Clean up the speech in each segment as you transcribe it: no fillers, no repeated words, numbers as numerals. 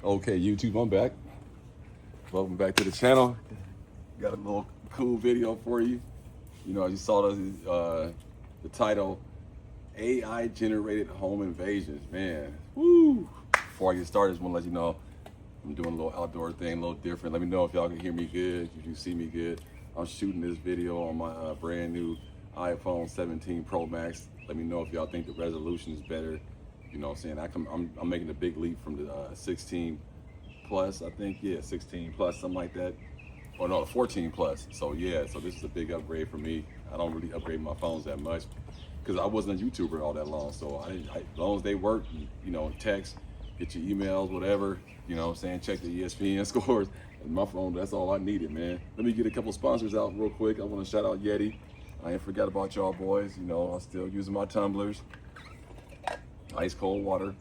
Okay, YouTube, I'm back. Welcome back to the channel. Got a little cool video for you. You know, you saw the title, AI generated home invasions. Man, woo! Before I get started, I just want to let you know I'm doing a little outdoor thing, a little different. Let me know if y'all can hear me good, if you see me good. I'm shooting this video on my brand new iPhone 17 Pro Max. Let me know if y'all think the resolution is better. You know what I'm saying? I'm making a big leap from the 16 plus, I think. Yeah, 16 plus, something like that. Or no, 14 plus. So yeah, so this is a big upgrade for me. I don't really upgrade my phones that much because I wasn't a YouTuber all that long. So as long as they work, you know, text, get your emails, whatever, you know what I'm saying, check the ESPN scores. And my phone, that's all I needed, man. Let me get a couple sponsors out real quick. I want to shout out Yeti. I ain't forgot about y'all boys. You know, I'm still using my tumblers. Ice cold water.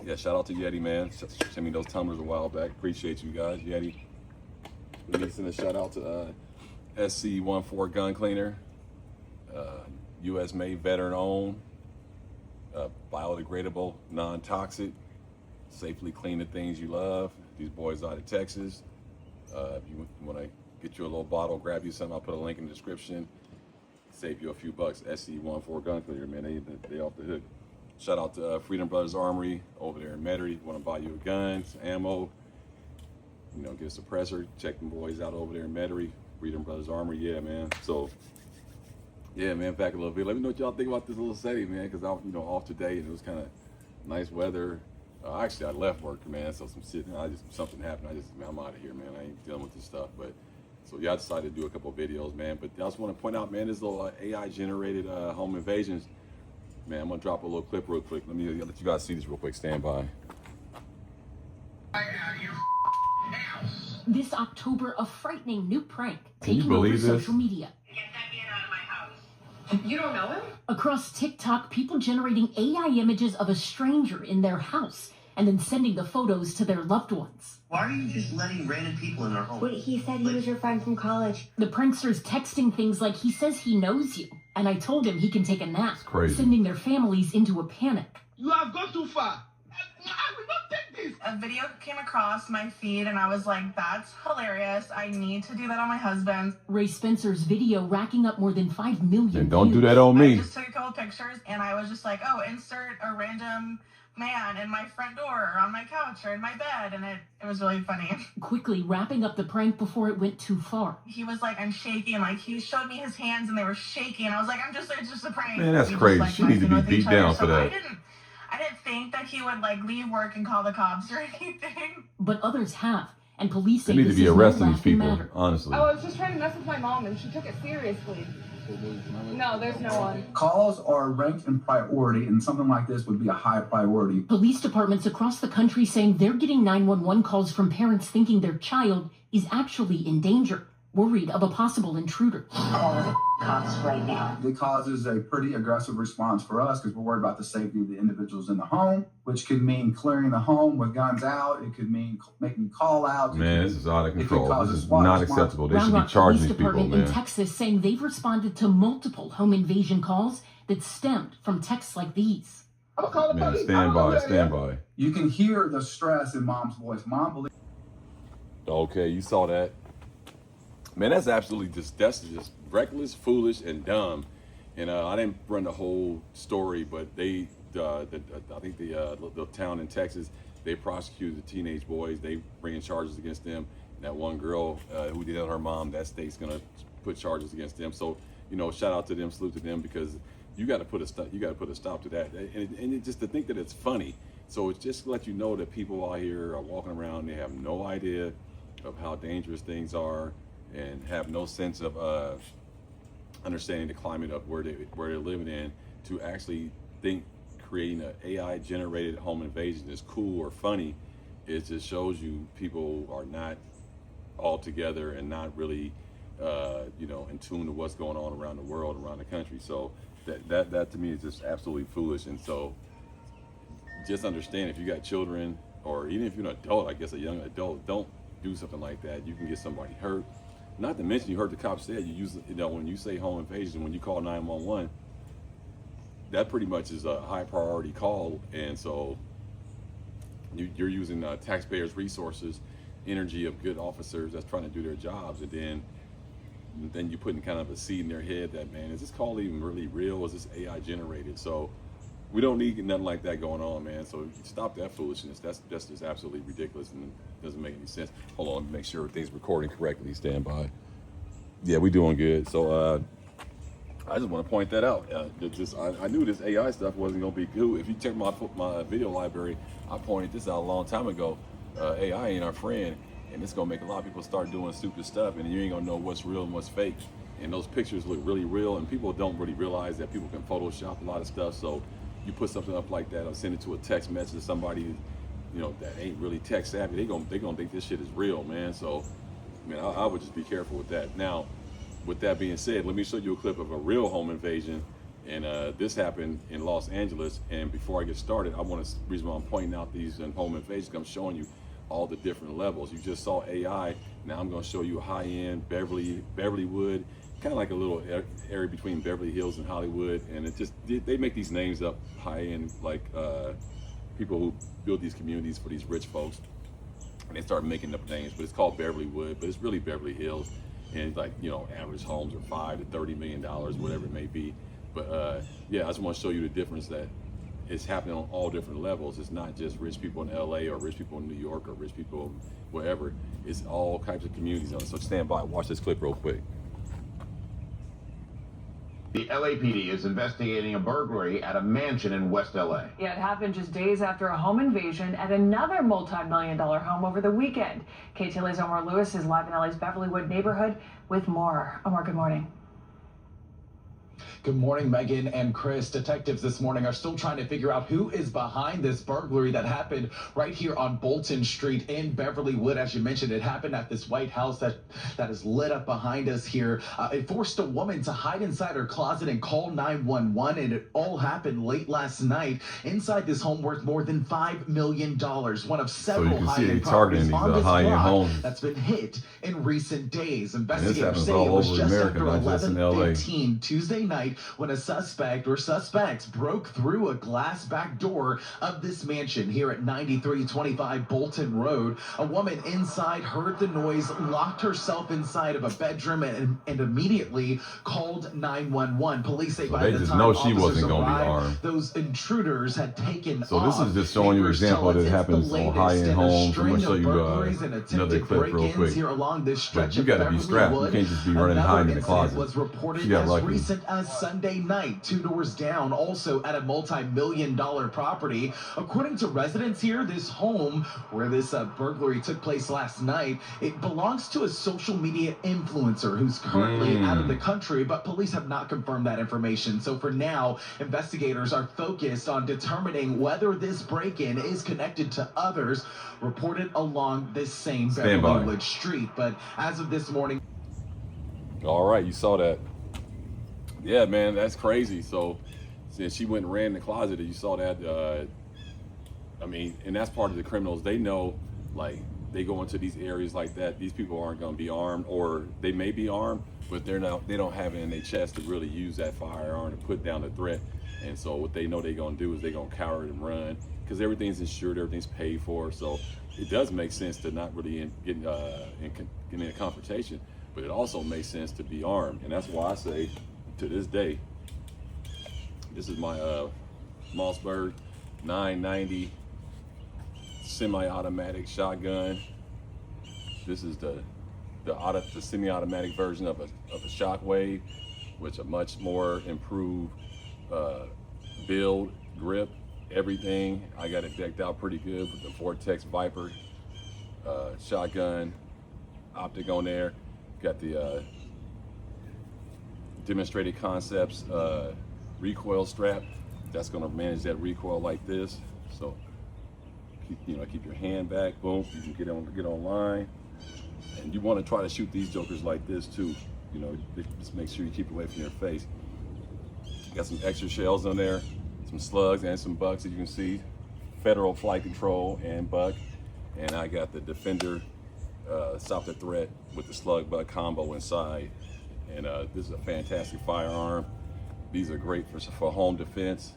Yeah, shout out to Yeti, man. Sent me those tumblers a while back. Appreciate you guys, Yeti. Let me send a shout out to SC14 Gun Cleaner, US made, veteran owned, biodegradable, non-toxic, safely clean the things you love. These boys out of Texas. If you want to get you a little bottle, grab you something, I'll put a link in the description. Save you a few bucks. SC14 Gun Cleaner, man, they off the hook. Shout out to Freedom Brothers Armory over there in Metairie. Want to buy you a gun, some ammo, you know, get a suppressor. Check them boys out over there in Metairie. Freedom Brothers Armory, yeah, man. So, yeah, man, back a little bit. Let me know what y'all think about this little setting, man, because I'm, you know, off today and it was kind of nice weather. Actually, I left work, man, so something happened. Man, I'm out of here, man. I ain't dealing with this stuff, but. So yeah, I decided to do a couple of videos, man. But I just want to point out, man, this little AI-generated home invasions. Man, I'm gonna drop a little clip real quick. Let you guys see this real quick. Stand by. This October, a frightening new prank Can taking you over believe this? social media. Get that man out of my house. You don't know him? Across TikTok, people generating AI images of a stranger in their house and then sending the photos to their loved ones. Why are you just letting random people in our home? Wait, he said he was your friend from college. The pranksters texting things like, he says he knows you, and I told him he can take a nap, crazy. Sending their families into a panic. You have gone too far. I will not take this. A video came across my feed and I was like, that's hilarious. I need to do that on my husband. Ray Spencer's video racking up more than 5 million And don't views. do that on me. I just took a couple pictures and I was just like, oh, insert a random man in my front door or on my couch or in my bed, and it was really funny. Quickly wrapping up the prank before it went too far. He was like, I'm shaking. Like, he showed me his hands and they were shaking. I was like, it's just a prank. Man, that's We crazy. just, She needs to be with beat each other. down for So that. I didn't think that he would like leave work and call the cops or anything. But others have, and police say They need this to be is no arresting these laughing people, matter. honestly. I was just trying to mess with my mom and she took it seriously. No, there's no one. Calls are ranked in priority, and something like this would be a high priority. Police departments across the country saying they're getting 911 calls from parents thinking their child is actually in danger, worried of a possible intruder. Cops right now. It causes a pretty aggressive response for us because we're worried about the safety of the individuals in the home, which could mean clearing the home with guns out. It could mean making call outs. Man, this is out of control. This is not acceptable. They should be Round Rock charging Police these people, Department in man. Texas saying they've responded to multiple home invasion calls that stemmed from texts like these. I'll call the Man, police. stand by. You can hear the stress in mom's voice. Mom believes. Okay, you saw that. Man, that's just reckless, foolish, and dumb. And I didn't run the whole story, but I think the town in Texas, they prosecuted the teenage boys. They bringing charges against them. And that one girl who did it on her mom, that state's gonna put charges against them. So, you know, shout out to them, salute to them, because you got to put a stop to that. And just to think that it's funny. So it's just to let you know that people out here are walking around, they have no idea of how dangerous things are, and have no sense of understanding the climate of where they're living in, to actually think creating an AI generated home invasion is cool or funny. It just shows you people are not all together and not really you know, in tune to what's going on around the world, around the country. So that to me is just absolutely foolish. And so just understand, if you got children, or even if you're an adult, I guess a young adult, don't do something like that. You can get somebody hurt. Not to mention, you heard the cops say, you know, when you say home invasion, when you call 911, that pretty much is a high priority call. And so you're using taxpayers' resources, energy of good officers that's trying to do their jobs, and then you putting kind of a seed in their head that, man, is this call even really real? Is this AI generated? So we don't need nothing like that going on, man. So stop that foolishness. That's just absolutely ridiculous and doesn't make any sense. Hold on, let me make sure everything's recording correctly. Stand by. Yeah, we doing good. So I just want to point that out. I knew this AI stuff wasn't going to be good. If you check my video library, I pointed this out a long time ago. AI ain't our friend, and it's going to make a lot of people start doing stupid stuff, and you ain't going to know what's real and what's fake. And those pictures look really real, and people don't really realize that people can Photoshop a lot of stuff. So you put something up like that or send it to a text message to somebody, that ain't really tech savvy, they gonna think this shit is real, man. So, man, I would just be careful with that. Now, with that being said, let me show you a clip of a real home invasion, and this happened in Los Angeles. And before I get started, reason why I'm pointing out these home invasions, I'm showing you all the different levels. You just saw AI. Now I'm gonna show you a high-end Beverlywood, kind of like a little area between Beverly Hills and Hollywood, and they make these names up, high-end, like people who build these communities for these rich folks, and they start making up names, but it's called Beverlywood, but it's really Beverly Hills, and like, average homes are $5 to $30 million, whatever it may be. But yeah, I just want to show you the difference that it's happening on all different levels. It's not just rich people in LA or rich people in New York or rich people wherever. It's all types of communities on it. So stand by, watch this clip real quick. The LAPD is investigating a burglary at a mansion in West LA. Yeah, it happened just days after a home invasion at another multi-million-dollar home over the weekend. KTLA's Omar Lewis is live in LA's Beverlywood neighborhood with more. Omar, good morning. Good morning, Megan and Chris. Detectives this morning are still trying to figure out who is behind this burglary that happened right here on Bolton Street in Beverlywood. As you mentioned, it happened at this White House that is lit up behind us here. It forced a woman to hide inside her closet and call 911, and it all happened late last night inside this home worth more than $5 million. One of several high-end properties on this block that's been hit in recent days. Investigators say it was just after 11:15 Tuesday night when a suspect or suspects broke through a glass back door of this mansion here at 9325 Bolton Road. A woman inside heard the noise, locked herself inside of a bedroom, and immediately called 911. Police say by the time officers arrived, those intruders had taken off. So this is just showing you an example that happens on high-end homes. I'm going to show you another clip real quick. Here along this stretch, you got to be strapped. You can't just be running and hiding in the closet. Was reported as recent as Sunday night, 2 doors down, also at a multi-million-dollar property. According to residents here, this home where this burglary took place last night, it belongs to a social media influencer who's currently out of the country, but police have not confirmed that information. So for now, investigators are focused on determining whether this break-in is connected to others reported along this same Beverlywood street. But as of this morning... All right, you saw that. Yeah, man, that's crazy. So since she went and ran in the closet, you saw that. I mean, and that's part of the criminals. They know, like, they go into these areas like that. These people aren't going to be armed, or they may be armed, but they don't have it in their chest to really use that firearm to put down the threat. And so what they know they're going to do is they're going to cower and run, because everything's insured, everything's paid for. So it does make sense to not really get in a confrontation, but it also makes sense to be armed. And that's why I say, to this day, this is my Mossberg 990 semi-automatic shotgun. This is the semi-automatic version of a Shockwave, which a much more improved build, grip, everything. I got it decked out pretty good with the Vortex Viper shotgun optic on there. Got the Demonstrated Concepts recoil strap that's going to manage that recoil like this. So keep your hand back. Boom, you can get online, and you want to try to shoot these jokers like this too. Just make sure you keep away from your face. Got some extra shells on there, some slugs and some bucks, as you can see. Federal Flight Control and buck, and I got the Defender Stop the Threat with the slug buck combo inside. And this is a fantastic firearm. These are great for home defense,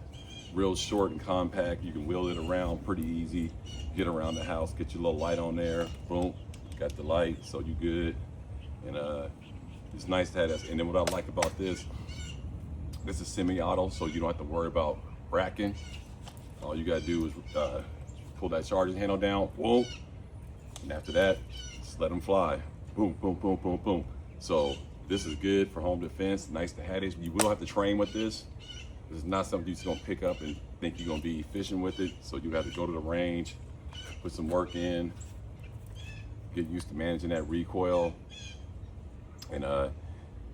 real short and compact. You can wheel it around pretty easy. Get around the house, get your little light on there. Boom, got the light, so you good. And it's nice to have this. And then what I like about this is semi-auto, so you don't have to worry about racking. All you gotta do is pull that charging handle down, boom. And after that, just let them fly. Boom, boom, boom, boom, boom. So this is good for home defense. Nice to have this. You will have to train with this. This is not something you're just gonna pick up and think you're gonna be efficient with it. So you have to go to the range, put some work in, get used to managing that recoil. And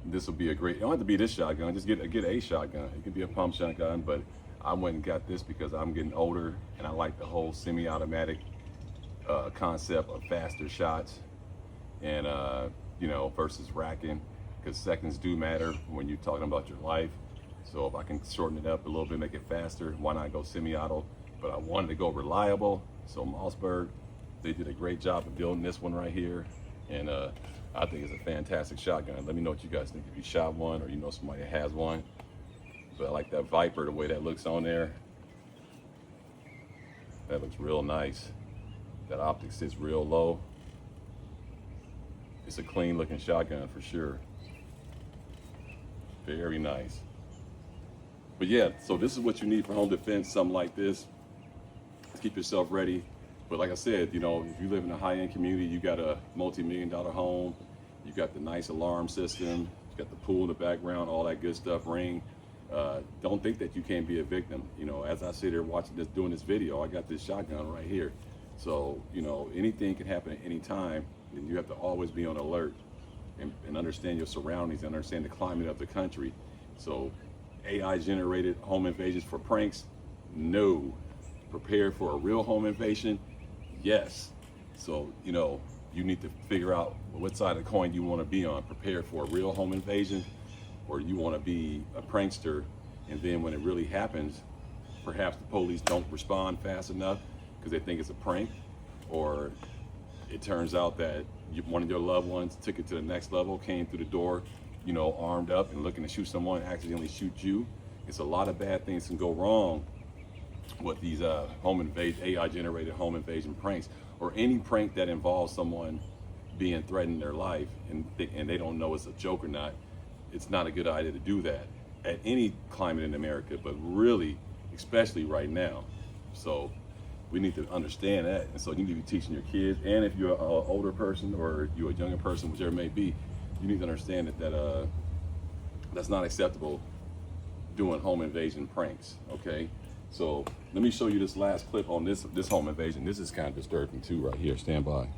this will be a great, you don't have to be this shotgun, just get a shotgun. It could be a pump shotgun, but I went and got this because I'm getting older and I like the whole semi-automatic concept of faster shots and you know, versus racking, because seconds do matter when you're talking about your life. So if I can shorten it up a little bit, make it faster, why not go semi-auto? But I wanted to go reliable, so Mossberg, they did a great job of building this one right here, and I think it's a fantastic shotgun. Let me know what you guys think, if you shot one or you know somebody that has one. But I like that Viper, the way that looks on there. That looks real nice. That optic sits real low. It's a clean looking shotgun for sure. Very nice. But yeah, so this is what you need for home defense, something like this. Keep yourself ready. But like I said, you know, if you live in a high-end community, you got a multi-million-dollar home, you got the nice alarm system, you got the pool in the background, all that good stuff, ring. Don't think that you can't be a victim. You know, as I sit here watching this, doing this video, I got this shotgun right here. So, you know, anything can happen at any time, and you have to always be on alert and understand your surroundings and understand the climate of the country. So AI-generated home invasions for pranks? No. Prepare for a real home invasion? Yes. So, you know, you need to figure out what side of the coin you want to be on. Prepare for a real home invasion, or you want to be a prankster, and then when it really happens, perhaps the police don't respond fast enough because they think it's a prank, or it turns out that one of your loved ones took it to the next level, came through the door, you know, armed up and looking to shoot someone, accidentally shoot you. It's a lot of bad things can go wrong with these AI-generated home invasion pranks, or any prank that involves someone being threatened in their life and they don't know it's a joke or not. It's not a good idea to do that at any climate in America, but really, especially right now. So we need to understand that. And so you need to be teaching your kids, and if you're an older person or you're a younger person, whichever it may be, you need to understand that that's not acceptable, doing home invasion pranks, okay? So let me show you this last clip on this home invasion. This is kind of disturbing too right here. Stand by.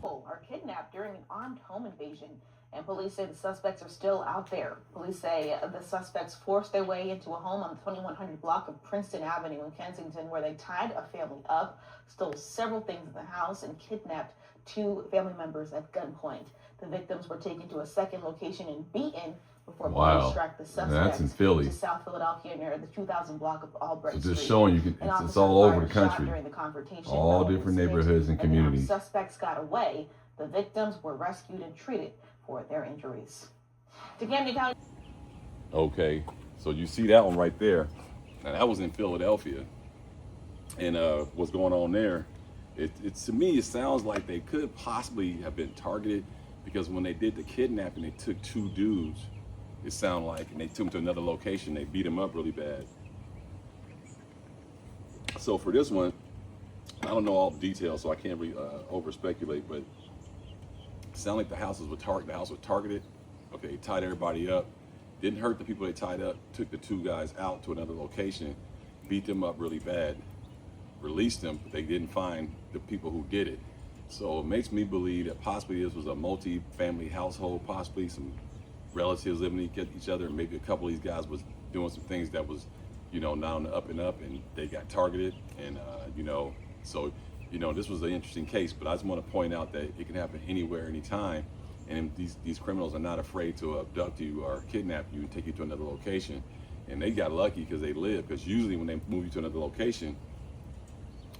Are kidnapped during an armed home invasion, and police say the suspects are still out there. Police say the suspects forced their way into a home on the 2100 block of Princeton Avenue in Kensington, where they tied a family up, stole several things in the house, and kidnapped 2 family members at gunpoint. The victims were taken to a second location and beaten before police tracked the suspects. That's in Philly. To South Philadelphia near the 2000 block of Albright So just Street. showing you, it's all over the country. During the confrontation, all different neighborhoods and communities. Suspects got away. The victims were rescued and treated for their injuries. To Camden County. Okay, so you see that one right there. Now that was in Philadelphia. And what's going on there? To me, it sounds like they could possibly have been targeted, because when they did the kidnapping, they took 2 dudes. It sounded like, and they took them to another location. They beat them up really bad. So for this one, I don't know all the details, so I can't really over speculate, but it sounded like the house was targeted. Okay, tied everybody up. Didn't hurt the people they tied up. Took the 2 guys out to another location, beat them up really bad, released them, but they didn't find the people who did it. So it makes me believe that possibly this was a multi-family household, possibly some relatives living with each other, and maybe a couple of these guys was doing some things that was, you know, not on the up and up, and they got targeted. And you know, so, you know, this was an interesting case. But I just want to point out that it can happen anywhere, anytime, and these criminals are not afraid to abduct you or kidnap you and take you to another location. And they got lucky because they live, because usually when they move you to another location,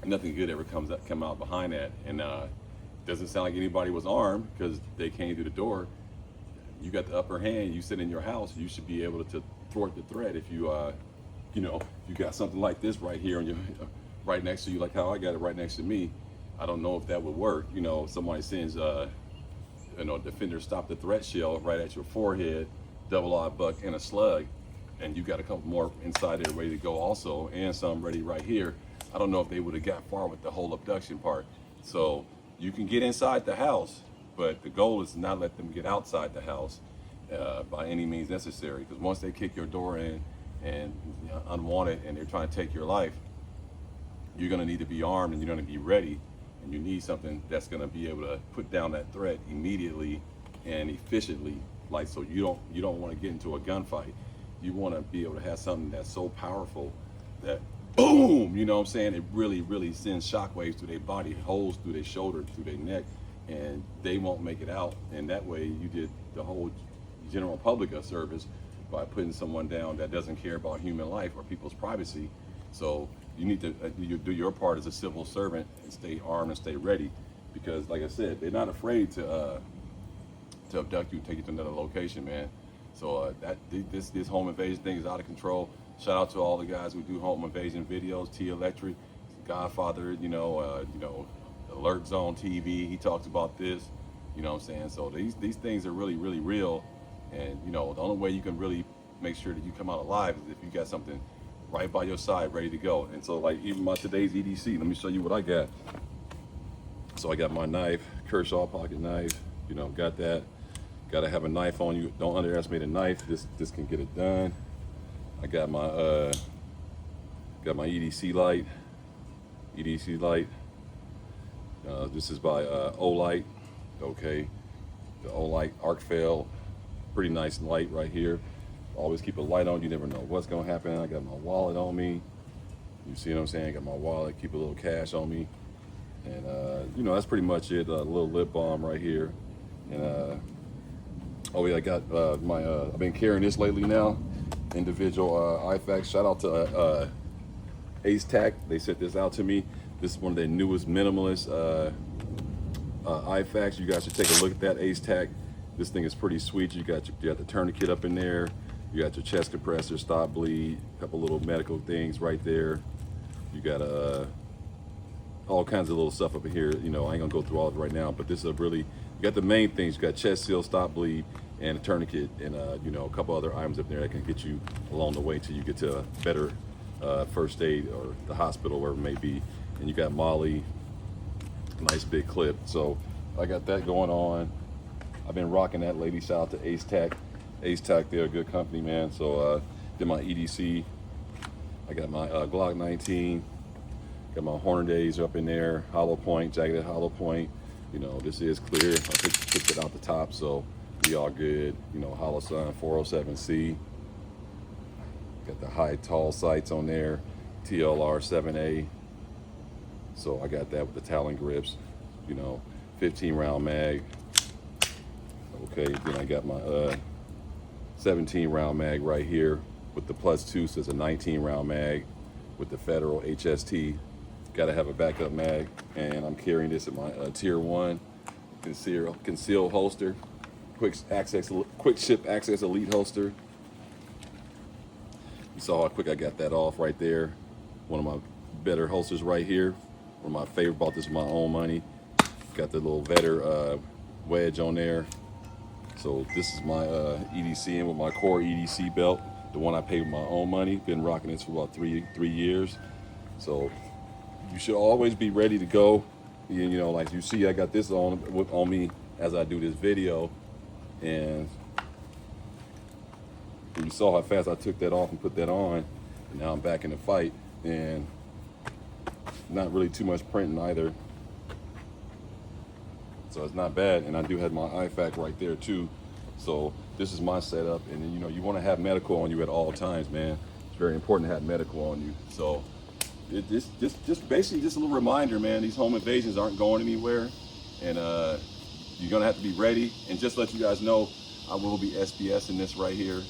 nothing good ever come out behind that. And doesn't sound like anybody was armed, because they came through the door. You got the upper hand. You sit in your house. You should be able to thwart the threat if you you know, you got something like this right here, and you're right next to you, like how I got it right next to me. I don't know if that would work. You know, somebody sends, you know, Defender Stop the Threat shell right at your forehead, double odd buck and a slug, and you got a couple more inside there ready to go also, and some ready right here. I don't know if they would have got far with the whole abduction part. So you can get inside the house, but the goal is to not let them get outside the house by any means necessary. Because once they kick your door in and you know, unwanted, and they're trying to take your life, you're going to need to be armed and you're going to be ready, and you need something that's going to be able to put down that threat immediately and efficiently. Like, so you don't want to get into a gunfight. You want to be able to have something that's so powerful that boom, you know what I'm saying, it really sends shockwaves through their body, holes through their shoulder, through their neck, and they won't make it out. And that way you did the whole general public a service by putting someone down that doesn't care about human life or people's privacy. So you need to you do your part as a civil servant and stay armed and stay ready, because like I said, they're not afraid to abduct you and take you to another location, man. So this home invasion thing is out of control. Shout out to all the guys who do home invasion videos. T Electric, Godfather, you know, Alert Zone TV. He talks about this. You know what I'm saying? So these things are really real. And you know, the only way you can really make sure that you come out alive is if you got something right by your side, ready to go. And so, like even my today's EDC, let me show you what I got. So I got my knife, Kershaw pocket knife. You know, got that. Got to have a knife on you. Don't underestimate a knife. This can get it done. I got my EDC light. This is by Olight. Okay, the Olight Arc Fail. Pretty nice light right here. Always keep a light on. You never know what's gonna happen. I got my wallet on me. You see what I'm saying? I got my wallet. Keep a little cash on me. And you know, that's pretty much it. A little lip balm right here. And oh yeah, I got I've been carrying this lately now. Individual IFAX. Shout out to Ace Tac. They sent this out to me. This is one of their newest minimalist IFAX. You guys should take a look at that, Ace Tac. This thing is pretty sweet. You got the tourniquet up in there. You got your chest compressor, stop bleed, a couple little medical things right there. You got all kinds of little stuff up in here. You know, I ain't gonna go through all of it right now, but this is a really, you got the main things. You got chest seal, stop bleed, and a tourniquet, and you know, a couple other items up there that can get you along the way till you get to a better first aid or the hospital, wherever it may be. And you got Molly, nice big clip. So I got that going on. I've been rocking that lady. Shout out to Ace Tac. Ace Tac, they're a good company, man. So did my EDC. I got my Glock 19. Got my Hornadays up in there. Hollow point, jacketed hollow point. You know, this is clear. I picked it out the top, so we all good. You know, Hollow Sun 407C. Got the high tall sights on there. TLR 7A. So I got that with the Talon grips. You know, 15 round mag. Okay, then I got my 17 round mag right here with the +2, so it's a 19 round mag with the Federal HST. Got to have a backup mag, and I'm carrying this in my Tier 1 concealed holster, quick ship access elite holster. You saw how quick I got that off right there. One of my better holsters right here. One of my favorite. Bought this with my own money. Got the little Vetter wedge on there. So this is my EDC in with my core EDC belt, the one I paid with my own money. Been rocking this for about three years. So you should always be ready to go. You know, like you see, I got this on me as I do this video, and you saw how fast I took that off and put that on, and now I'm back in the fight, and not really too much printing either. So it's not bad, and I do have my IFAC right there too. So this is my setup, and then, you know, you want to have medical on you at all times, man. It's very important to have medical on you. So just basically just a little reminder, man. These home invasions aren't going anywhere, and you're gonna have to be ready. And just let you guys know, I will be SBS in this right here.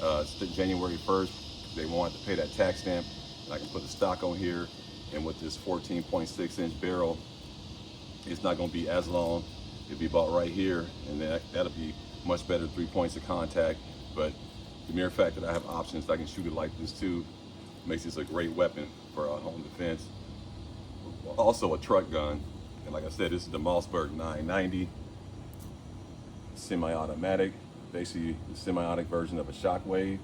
It's January 1st. They won't have to pay that tax stamp, and I can put the stock on here. And with this 14.6 inch barrel, it's not going to be as long. It'll be about right here, and that'll be much better 3 points of contact. But the mere fact that I have options, I can shoot it like this too. Makes this a great weapon for home defense. Also a truck gun. And like I said, this is the Mossberg 990. Semi-automatic. Basically the semi-automatic version of a Shockwave.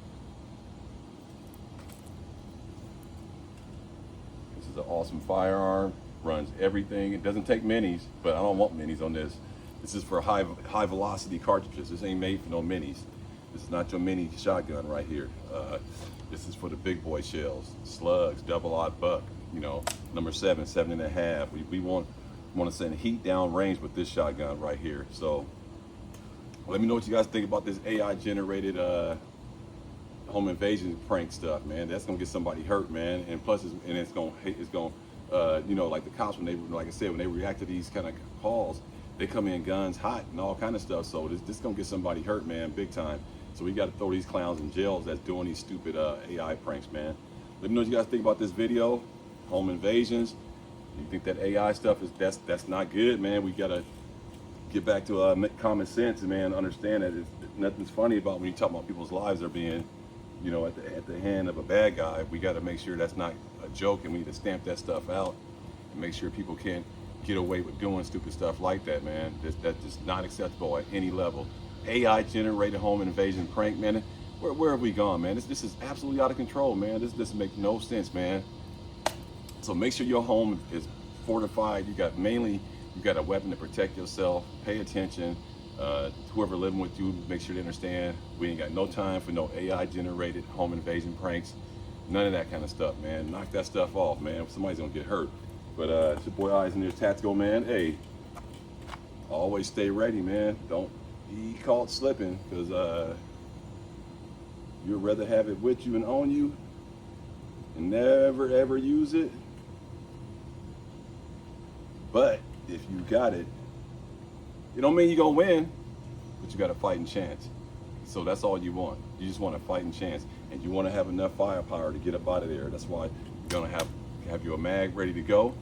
This is an awesome firearm. Runs everything. It doesn't take minis, but I don't want minis on this. This is for high velocity cartridges. This ain't made for no minis. This is not your mini shotgun right here. This is for the big boy shells, slugs, double aught buck, you know, number 7, 7.5. We want to send heat down range with this shotgun right here. So let me know what you guys think about this AI generated home invasion prank stuff, man. That's gonna get somebody hurt, man. And plus, it's gonna you know, like the cops, when they, like I said, when they react to these kind of calls, they come in guns hot and all kind of stuff. So this gonna get somebody hurt, man, big time. So we got to throw these clowns in jails that's doing these stupid AI pranks, man. Let me know what you guys think about this video. Home invasions. You think that AI stuff is that's not good, man? We gotta get back to common sense and, man, understand that nothing's funny about when you talk about people's lives are being, you know, at the hand of a bad guy. We got to make sure that's not a joke, and we need to stamp that stuff out and make sure people can't get away with doing stupid stuff like that, man. That's just not acceptable at any level. AI generated home invasion prank, man. Where have we gone, man? This is absolutely out of control, man. This makes no sense, man. So make sure your home is fortified. You got a weapon to protect yourself. Pay attention. Whoever living with you, make sure they understand we ain't got no time for no AI generated home invasion pranks. None of that kind of stuff, man. Knock that stuff off, man. Somebody's gonna get hurt. But it's your boy Eyes in there, Tactical, man. Hey, always stay ready, man. Don't be caught slipping, because you'd rather have it with you and on you and never ever use it. But if you got it, it don't mean you're gonna win, but you got a fighting chance. So that's all you want. You just want a fighting chance, and you want to have enough firepower to get up out of there. That's why you're gonna have you a mag ready to go,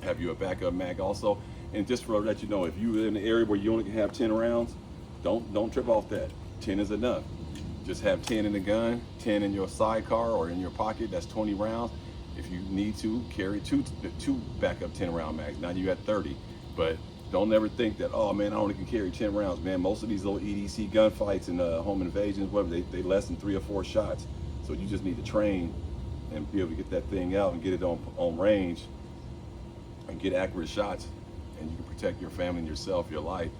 have you a backup mag also. And just for let you know, if you're in the area where you only can have 10 rounds, don't trip off that. 10 is enough. Just have 10 in the gun, 10 in your sidecar or in your pocket. That's 20 rounds. If you need to, carry two backup 10 round mags. Now you got 30, but don't ever think that, oh man, I only can carry 10 rounds, man. Most of these little EDC gunfights and home invasions, whatever, they less than 3 or 4 shots. So you just need to train and be able to get that thing out and get it on range and get accurate shots, and you can protect your family and yourself, your life.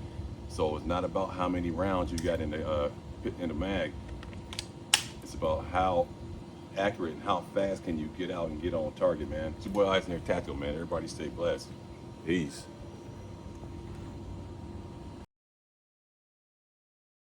So it's not about how many rounds you got in the mag. It's about how accurate and how fast can you get out and get on target, man. It's your boy Eyes in there, Tactical, man. Everybody stay blessed. Peace.